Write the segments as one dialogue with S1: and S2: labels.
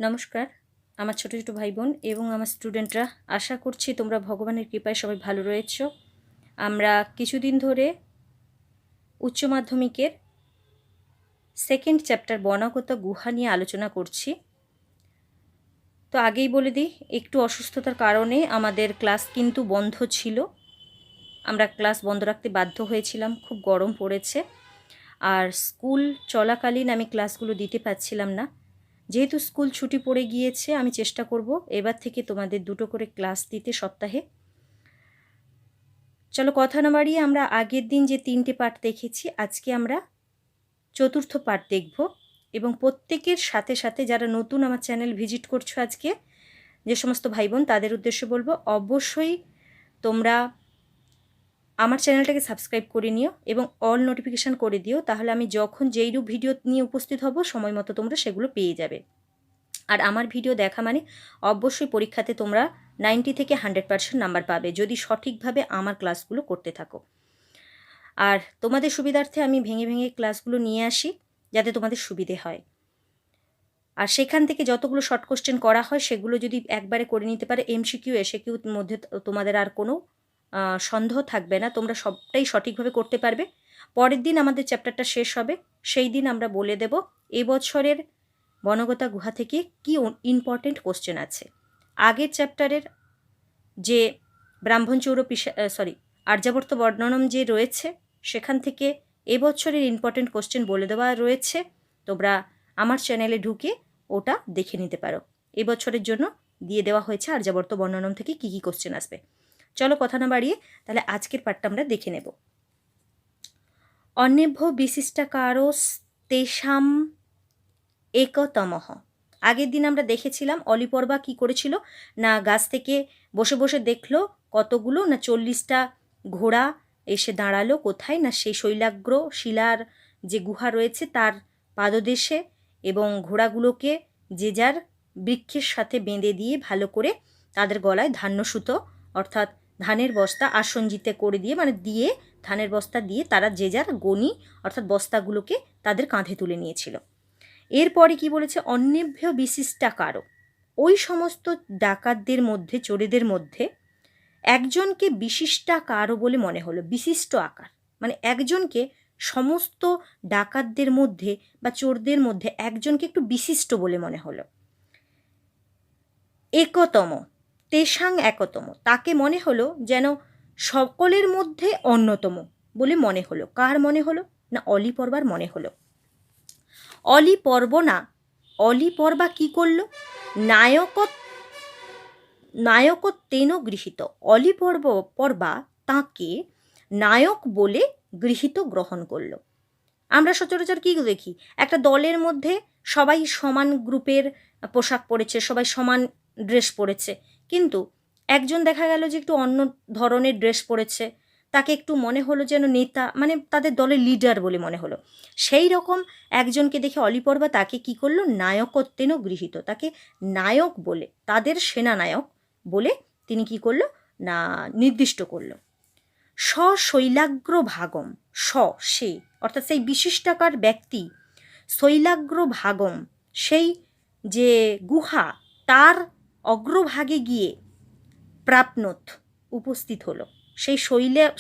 S1: নমস্কার আমার ছোট ছোট ভাই বোন এবং আমার স্টুডেন্টরা, আশা করছি তোমরা ভগবানের কৃপায় সবাই ভালো রয়েছো। আমরা কিছুদিন ধরে উচ্চ মাধ্যমিকের সেকেন্ড চ্যাপ্টার বনাগত গুহা নিয়ে আলোচনা করছি। তো আগেই বলে দিই, একটু অসুস্থতার কারণে আমাদের ক্লাস কিন্তু বন্ধ ছিল। আমরা ক্লাস বন্ধ রাখতে বাধ্য হয়েছিলাম, খুব গরম পড়েছে। আর স্কুল চলাকালীন আমি ক্লাসগুলো দিতে পারছিলাম না। যেহেতু স্কুল ছুটি পড়ে গিয়েছে, আমি চেষ্টা করব এবার থেকে তোমাদের 2টো করে ক্লাস দিতে সপ্তাহে। চলো কথা না বাড়িয়ে আমরা আগের দিন যে 3টে পার্ট দেখেছি, আজকে আমরা চতুর্থ পার্ট দেখব। এবং প্রত্যেকের সাথে সাথে যারা নতুন আমার চ্যানেল ভিজিট করছো আজকে, যে সমস্ত ভাই বোন, তাদের উদ্দেশ্যে বলবো অবশ্যই তোমরা আমার চ্যানেলটাকে সাবস্ক্রাইব করে নিও এবং অল নোটিফিকেশান করে দিও। তাহলে আমি যখন যেইরূপ ভিডিও নিয়ে উপস্থিত হব, সময় মতো তোমরা সেগুলো পেয়ে যাবে। আর আমার ভিডিও দেখা মানে অবশ্যই পরীক্ষাতে তোমরা 90 থেকে 100% নাম্বার পাবে, যদি সঠিকভাবে আমার ক্লাসগুলো করতে থাকো। আর তোমাদের সুবিধার্থে আমি ভেঙে ভেঙে ক্লাসগুলো নিয়ে আসি, যাতে তোমাদের সুবিধে হয়। আর সেখান থেকে যতগুলো শর্ট কোশ্চেন করা হয়, সেগুলো যদি একবারে করে নিতে পারে, এমসিকিউ এসিকিউর মধ্যে তোমাদের আর কোনো সন্দেহ থাকবে না, তোমরা সবটাই সঠিকভাবে করতে পারবে। পরের দিন আমাদের চ্যাপ্টারটা শেষ হবে, সেই দিন আমরা বলে দেব এবছরের বনগতা গুহা থেকে কি ইম্পর্টেন্ট কোশ্চেন আছে। আগের চ্যাপ্টারের যে ব্রাহ্মণচৌর আর্যাবর্ত বর্ণনম যে রয়েছে, সেখান থেকে এবছরের ইম্পর্টেন্ট কোশ্চেন বলে দেওয়া রয়েছে। তোমরা আমার চ্যানেলে ঢুকে ওটা দেখে নিতে পারো। এবছরের জন্য দিয়ে দেওয়া হয়েছে আর্যাবর্ত বর্ণনম থেকে কী কী কোশ্চেন আসবে। চলো কথা না বাড়িয়ে তাহলে আজকের পার্টটা আমরা দেখে নেব। অন্যেভ্য বিশিষ্টাকারস তেষাম একতমঃ। আগের দিন আমরা দেখেছিলাম অলিপর্বা কি করেছিল না, গাছ থেকে বসে বসে দেখলো কতগুলো না 40টা ঘোড়া এসে দাঁড়ালো কোথায় না, সেই শৈলাগ্র শিলার যে গুহা রয়েছে তার পাদদেশে, এবং ঘোড়াগুলোকে যে যার বৃক্ষের সাথে বেঁধে দিয়ে ভালো করে তাদের গলায় ধান্যসুতো অর্থাৎ ধানের বস্তা আসঞ্জিতে করে দিয়ে, মানে দিয়ে ধানের বস্তা দিয়ে তারা যে যার গণি অর্থাৎ বস্তাগুলোকে তাদের কাঁধে তুলে নিয়েছিল। এরপরে কি বলেছে, অন্যেভ্য বিশিষ্টাকারো, ওই সমস্ত ডাকাতদের মধ্যে, চোরেদের মধ্যে একজনকে বিশিষ্টাকারও বলে মনে হলো। বিশিষ্ট আকার মানে একজনকে, সমস্ত ডাকাতদের মধ্যে বা চোরদের মধ্যে একজনকে একটু বিশিষ্ট বলে মনে হলো। একতম, তেষাং একতম, তাকে মনে হলো যেন সকলের মধ্যে অন্যতম বলে মনে হলো। কার মনে হলো না, অলিপর্বার মনে হলো। অলিপর্বা কি করলো, নায়কত্বেন গৃহীত। অলিপর্বা তাঁকে নায়ক বলে গ্রহণ করলো। আমরা সচরাচর কি দেখি, একটা দলের মধ্যে সবাই সমান গ্রুপের পোশাক পরেছে, সবাই সমান ড্রেস পরেছে, কিন্তু একজন দেখা গেল যে একটু অন্য ধরনের ড্রেস পরেছে, তাকে একটু মনে হলো যেন নেতা, মানে তাদের দলের লিডার বলে মনে হলো। সেই রকম একজনকে দেখে অলিপর্বা তাকে কি করলো, নায়কত্বেন গৃহীত, তাকে নায়ক বলে, তাদের সেনানায়ক বলে তিনি কি করলো না নির্দিষ্ট করলো। শৈলাগ্র ভাগম, সে অর্থাৎ সেই বিশিষ্টাকার ব্যক্তি, শৈলাগ্র ভাগম সেই যে গুহা, তার অগ্রভাগে গিয়ে প্রাপ্নত উপস্থিত হলো, সেই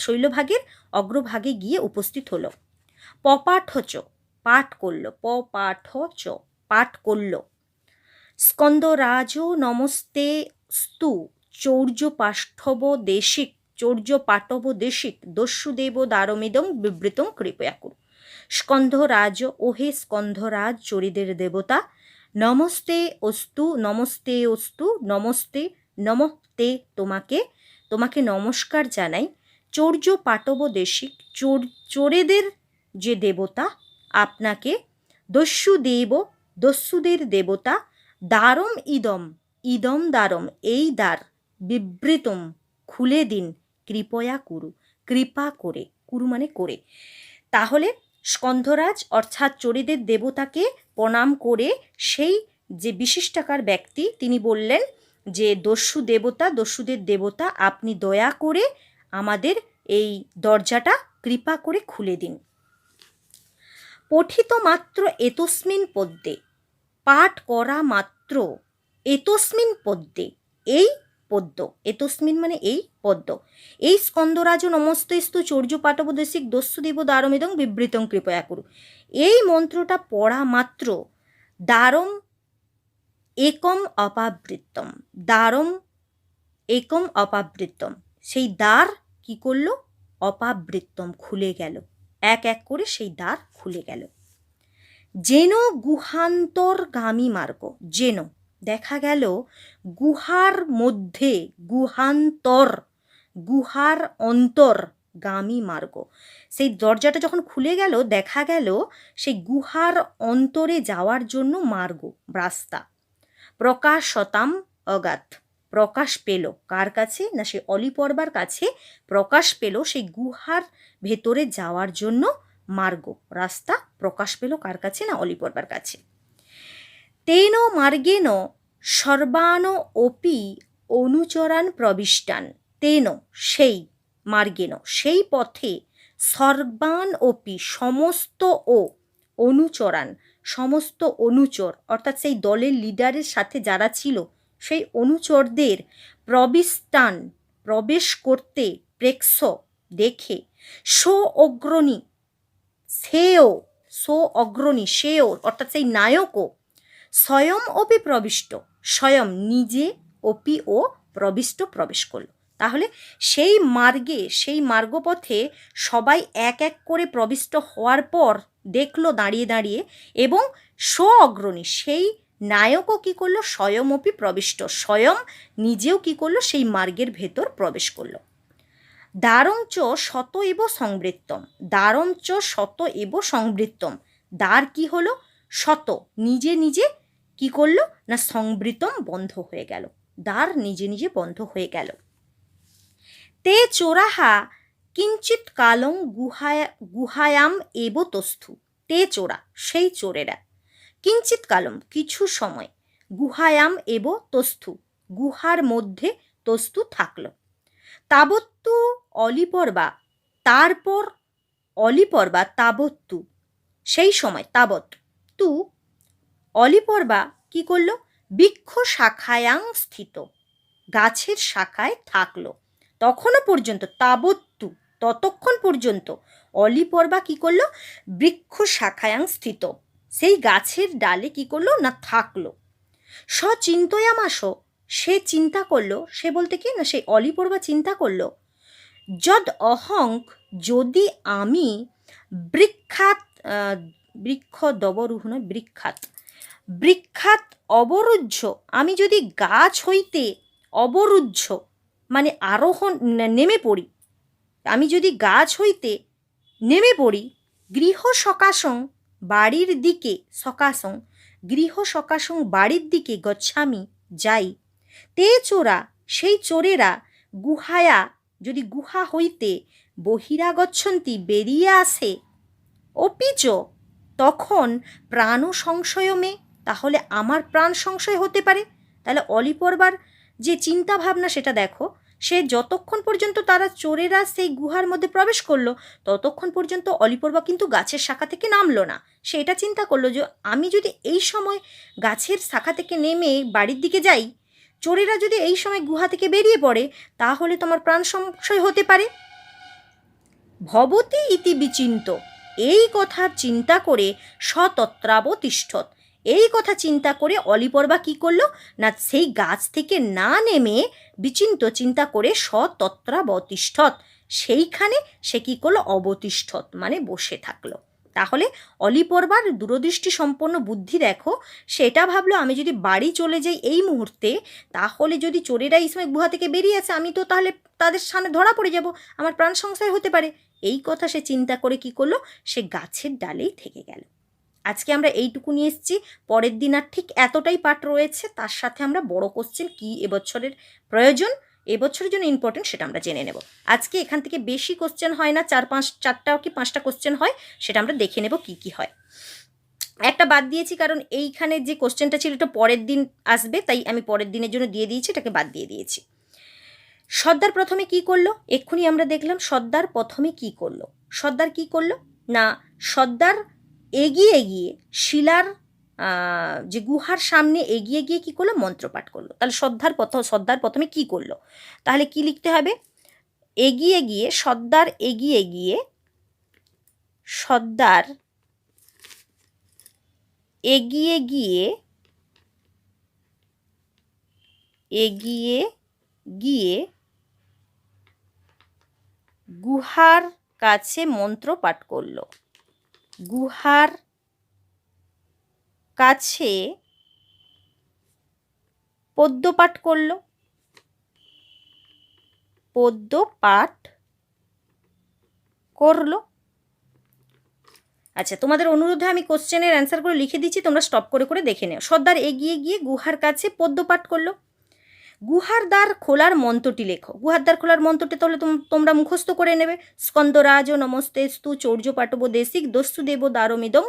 S1: শৈলভাগের অগ্রভাগে গিয়ে উপস্থিত হলো। পপাঠচ পাঠ করল, পাঠ করল। স্কন্দরাজ নমস্তে স্তু চৌর্যপাটব দেশিক দস্যুদেব দ্বারমিদং বিবৃতং কৃপয়া কুরু। স্কন্ধরাজ, ওহে স্কন্ধরাজ চোরেদের দেবতা, নমস্তে অস্তু, নমস্তে তোমাকে নমস্কার জানাই। চৌর্যপাটব দেশিক, চোরেদের যে দেবতা, আপনাকে। দস্যুদের দেবতা, দ্বারম ইদম দ্বারম, এই দ্বার, বিবৃতম খুলে দিন, কৃপয়া কৃপা করে, কুরু মানে করে। তাহলে স্কন্ধরাজ অর্থাৎ চোরেদের দেবতাকে প্রণাম করে সেই যে বিশিষ্টাকার ব্যক্তি, তিনি বললেন যে দস্যুদের দেবতা, আপনি দয়া করে আমাদের এই দরজাটা কৃপা করে খুলে দিন। পঠিত মাত্র এতস্মিন পদ্যে, পাঠ করা মাত্র মাত্র এতস্মিন পদ্যে, এই পদ্য, এতস্মিন মানে এই পদ্য, এই স্কন্দরাজ নমস্তেস্তু চৌর্য পাঠবদেশিক দস্যুদেব দ্বারমেদং বিবৃতং কৃপয়া করু, এই মন্ত্রটা পড়া মাত্র দ্বারম একম অপাবৃত্তম, দ্বারম একম অপাবৃত্তম, সেই দ্বার কি করলো? অপাবৃত্তম, খুলে গেল, এক এক করে সেই দ্বার খুলে গেল। যেন গুহান্তরগামী মার্গ, যেন দেখা গেল গুহার মধ্যে, গুহান্তর, গুহার অন্তর্গামী মার্গ, সেই দরজাটা যখন খুলে গেল দেখা গেল সেই গুহার অন্তরে যাওয়ার জন্য মার্গ, রাস্তা। প্রকাশতাম অগাধ, প্রকাশ পেল কার কাছে? না সেই অলিপর্বার কাছে প্রকাশ পেল সেই গুহার ভেতরে যাওয়ার জন্য মার্গ, রাস্তা প্রকাশ পেল কার কাছে? না অলিপর্বার কাছে। তেন মার্গেন সর্বান অপি অনুচরান প্রবিষ্টান, তেন সেই মার্গেন সেই পথে, সর্বান অপি সমস্ত, ও অনুচরান সমস্ত অনুচর, অর্থাৎ সেই দলের লিডারের সাথে যারা ছিল সেই অনুচরদের প্রবিষ্টান প্রবেশ করতে, প্রেক্ষ দেখে, সো অগ্রণী সেও, সো অগ্রণী সেও, অর্থাৎ সেই নায়কও, স্বয়ং অপি প্রবিষ্ট, স্বয়ং নিজে, অপি ও প্রবিষ্ট প্রবেশ করল। তাহলে সেই মার্গে, সেই মার্গপথে সবাই এক এক করে প্রবিষ্ট হওয়ার পর দেখলো দাঁড়িয়ে দাঁড়িয়ে, এবং স্ব অগ্রণী সেই নায়কও কি করলো? স্বয়ং অপি প্রবিষ্ট, স্বয়ং নিজেও কি করলো? সেই মার্গের ভেতর প্রবেশ করলো। দ্বারঞ্চ শত এব সংবৃত্তম, দ্বারঞ্চ শত এব সংবৃত্তম, দ্বার কি হলো? শত, নিজে নিজে কি করলো? না সংবৃতম, বন্ধ হয়ে গেল, দ্বার নিজে নিজে বন্ধ হয়ে গেল। তে চোরাহা কিঞ্চিৎ কালং গুহায়াম এব তস্থু, তে চোরা সেই চোরেরা, কিঞ্চিৎ কালম কিছু সময়, গুহায়াম এব তস্থু গুহার মধ্যে, তস্থু থাকলো। তাবত্তু অলিপর্বা, তারপর অলিপর্বা, তাবত্তু সেই সময়, তাবৎ তু অলিপর্বা কি করলো? বৃক্ষ শাখায়াং স্থিত, গাছের শাখায় থাকলো। তখনও পর্যন্ত, তাবত্তু ততক্ষণ পর্যন্ত, অলিপর্বা কি করলো? বৃক্ষ শাখায়াং স্থিত, সেই গাছের ডালে কি করলো? না থাকলো। সচিন্তয়ামাস, সে চিন্তা করলো, সে বলতে কি না সেই অলিপর্বা চিন্তা করলো, যদ অহংক, যদি আমি বৃক্ষাত, বৃক্ষ দবরুহ নয়, বৃক্ষাত, বৃক্ষাত অবরুদ্ধ, আমি যদি গাছ হইতে অবরুদ্ধ মানে আরোহণ, নেমে পড়ি, আমি যদি গাছ হইতে নেমে পড়ি, গৃহ সকাশং বাড়ির দিকে, সকাশং গৃহ সকাশং বাড়ির দিকে, গচ্ছামি যাই, তে চোরা সেই চোরেরা, গুহায়া যদি গুহা হইতে, বহিরাগচ্ছন্তি বেরিয়ে আসে, অপিচ তখন প্রাণ সংশয়মে, তাহলে আমার প্রাণ সংশয় হতে পারে। তাহলে অলিপর্বার যে চিন্তা ভাবনা সেটা দেখো, সে যতক্ষণ পর্যন্ত তারা চোরেরা সেই গুহার মধ্যে প্রবেশ করলো ততক্ষণ পর্যন্ত অলিপর্বা কিন্তু গাছের শাখা থেকে নামলো না। সে এটা চিন্তা করলো যে আমি যদি এই সময় গাছের শাখা থেকে নেমে বাড়ির দিকে যাই, চোরেরা যদি এই সময় গুহা থেকে বেরিয়ে পড়ে তাহলে তোমার প্রাণ সংশয় হতে পারে। ভবতি ইতি বিচিন্ত, এই কথা চিন্তা করে সতত্রাবতিষ্ঠৎ, এই কথা চিন্তা করে অলিপর্বা কি করলো? না সেই গাছ থেকে না নেমে বিচিন্ত চিন্তা করে সতত্রাবতিষ্ঠৎ, সেইখানে সে কি করলো? অবতিষ্ঠৎ মানে বসে থাকলো। তাহলে অলিপর্বার দূরদৃষ্টি সম্পন্ন বুদ্ধি দেখো, সেটা ভাবলো আমি যদি বাড়ি চলে যাই এই মুহূর্তে, তাহলে যদি চোরেরা এই সময় গুহা থেকে বেরিয়ে আসে আমি তো তাহলে তাদের সামনে ধরা পড়ে যাব, আমার প্রাণ সংশয় হতে পারে। এই কথা সে চিন্তা করে কি করলো? সে গাছের ডালেই থেকে গেল। আজকে আমরা এইটুকু নিয়ে এসেছি, পরের দিন আর ঠিক এতটাই পাঠ রয়েছে, তার সাথে আমরা বড় কোশ্চেন কি এবছরের প্রয়োজন, এবছরের জন্য ইম্পর্টেন্ট সেটা আমরা জেনে নেব। আজকে এখান থেকে বেশি কোশ্চেন হয় না, 4-5 কি 5টা কোশ্চেন হয়, সেটা আমরা দেখে নেব কি কি হয়। একটা বাদ দিয়েছি কারণ এইখানে যে কোশ্চেনটা ছিল এটা পরের দিন আসবে, তাই আমি পরের দিনের জন্য দিয়ে দিয়েছি, এটাকে বাদ দিয়ে দিয়েছি। সর্দার প্রথমে কি করলো? এক্ষুনি আমরা দেখলাম সর্দার প্রথমে কি করলো। সর্দার কি করলো? না সর্দার এগিয়ে গিয়ে শিলার যে গুহার সামনে এগিয়ে গিয়ে কী করলো, মন্ত্রপাঠ করলো। তাহলে সর্দার প্রথমে কী করলো, তাহলে কি লিখতে হবে, এগিয়ে গিয়ে, সর্দার এগিয়ে গিয়ে, সর্দার এগিয়ে গিয়ে, এগিয়ে গিয়ে গুহার কাছে মন্ত্র পাঠ করলো। গুহার কাছে পদ্য পাঠ করলো। পদ্য পাঠ করলো। আচ্ছা, তোমাদের অনুরোধে আমি কোশ্চেনের অ্যান্সারগুলো লিখে দিচ্ছি, তোমরা স্টপ করে করে দেখে নেও। সর্দার এগিয়ে গিয়ে গুহার কাছে পদ্য পাঠ করলো। গুহার দ্বার খোলার মন্ত্রটি লেখো। গুহার দ্বার খোলার মন্ত্রটি তাহলে তোমরা মুখস্থ করে নেবে। স্কন্দরাজ নমস্তেস্তু চৌর্য পাটব দেশিক দস্যু দেব দ্বারমিদং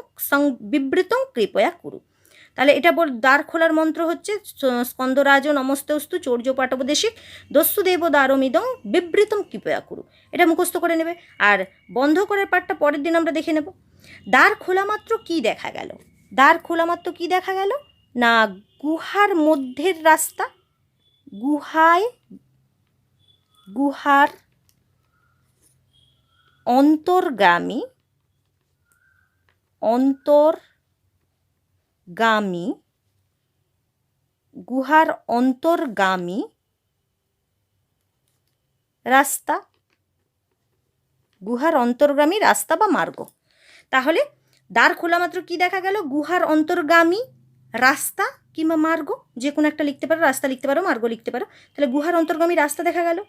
S1: বিবৃতং কৃপয়া কুরু। তাহলে এটা দ্বার খোলার মন্ত্র হচ্ছে স্কন্দরাজ নমস্তেস্তু চৌর্য পাটব দেশিক দস্যু দেব দ্বারমিদং বিবৃতং কৃপয়া কুরু। এটা মুখস্থ করে নেবে। আর বন্ধ করার পাঠটা পরের দিন আমরা দেখে নেব। দ্বার খোলা মাত্র কী দেখা গেল, দ্বার খোলা মাত্র কী দেখা গেল না, গুহার মধ্যের রাস্তা, গুহার অন্তর্গামী গুহার অন্তর্গামী রাস্তা, গুহার অন্তর্গামী রাস্তা বা মার্গ। তাহলে দ্বার খোলা মাত্র কি দেখা গেল, গুহার অন্তর্গামী রাস্তা কিংবা মার্গ, যে কোনো একটা লিখতে পারো, রাস্তা লিখতে পারো, মার্গ লিখতে পারো। তাহলে গুহার অন্তর্গামী রাস্তা দেখা গেল।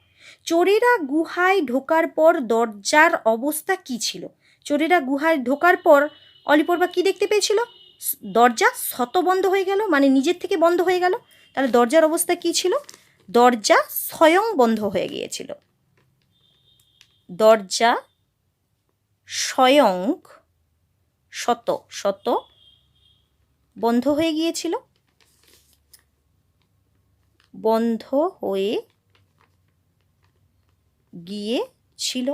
S1: চোরেরা গুহায় ঢোকার পর দরজার অবস্থা কি ছিল? চোরেরা গুহায় ঢোকার পর অলিপর্বা কি দেখতে পেয়েছিল, দরজা শত বন্ধ হয়ে গেল, মানে নিজের থেকে বন্ধ হয়ে গেল। তাহলে দরজার অবস্থা কি ছিল, দরজা স্বয়ং বন্ধ হয়ে গিয়েছিল। দরজা স্বয়ং শত বন্ধ হয়ে গিয়েছিল, বন্ধ হয়ে গিয়েছিল।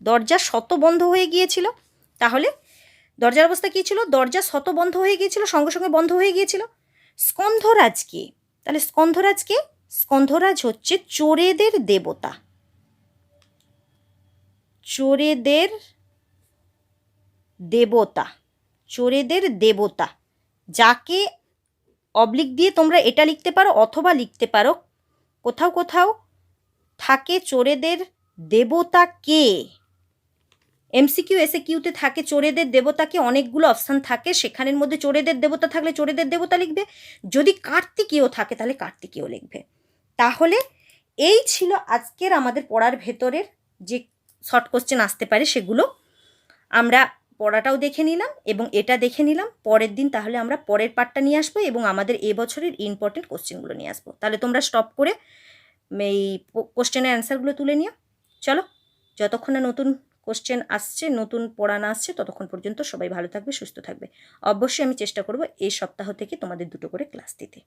S1: দরজা শত বন্ধ হয়ে গিয়েছিল। তাহলে দরজার অবস্থা কী ছিল, দরজা শত বন্ধ হয়ে গিয়েছিল, সঙ্গে সঙ্গে বন্ধ হয়ে গিয়েছিল। স্কন্ধরাজ কে? তাহলে স্কন্ধরাজ কে? স্কন্ধরাজ হচ্ছে চোরেদের দেবতা, চোরেদের দেবতা, চোরেদের দেবতা, যাকে অবলিক দিয়ে তোমরা এটা লিখতে পারো অথবা লিখতে পারো কোথাও কোথাও থাকে চোরেদের দেবতা কে। এমসিকিউ এসে কিউতে থাকে চোরেদের দেবতাকে, অনেকগুলো অপশান থাকে, সেখানের মধ্যে চোরেদের দেবতা থাকলে চোরেদের দেবতা লিখবে, যদি কার্তিকেয় থাকে তাহলে কার্তিকেয় লিখবে। তাহলে এই ছিল আজকের আমাদের পড়ার ভেতরের যে শর্ট কোশ্চেন আসতে পারে সেগুলো আমরা পড়াটাও দেখে নিলাম এবং এটা দেখে নিলাম। পরের দিন তাহলে আমরা পরের পার্টটা নিয়ে আসবো এবং আমাদের এবছরের ইম্পর্টেন্ট কোশ্চেনগুলো নিয়ে আসবো। তাহলে তোমরা স্টপ করে এই কোশ্চেনের অ্যান্সারগুলো তুলে নিও। চলো, যতক্ষণ না নতুন কোশ্চেন আসছে, নতুন পড়ানো আসছে, ততক্ষণ পর্যন্ত সবাই ভালো থাকবে, সুস্থ থাকবে। অবশ্যই আমি চেষ্টা করব এই সপ্তাহ থেকে তোমাদের 2টো করে ক্লাস দিতে।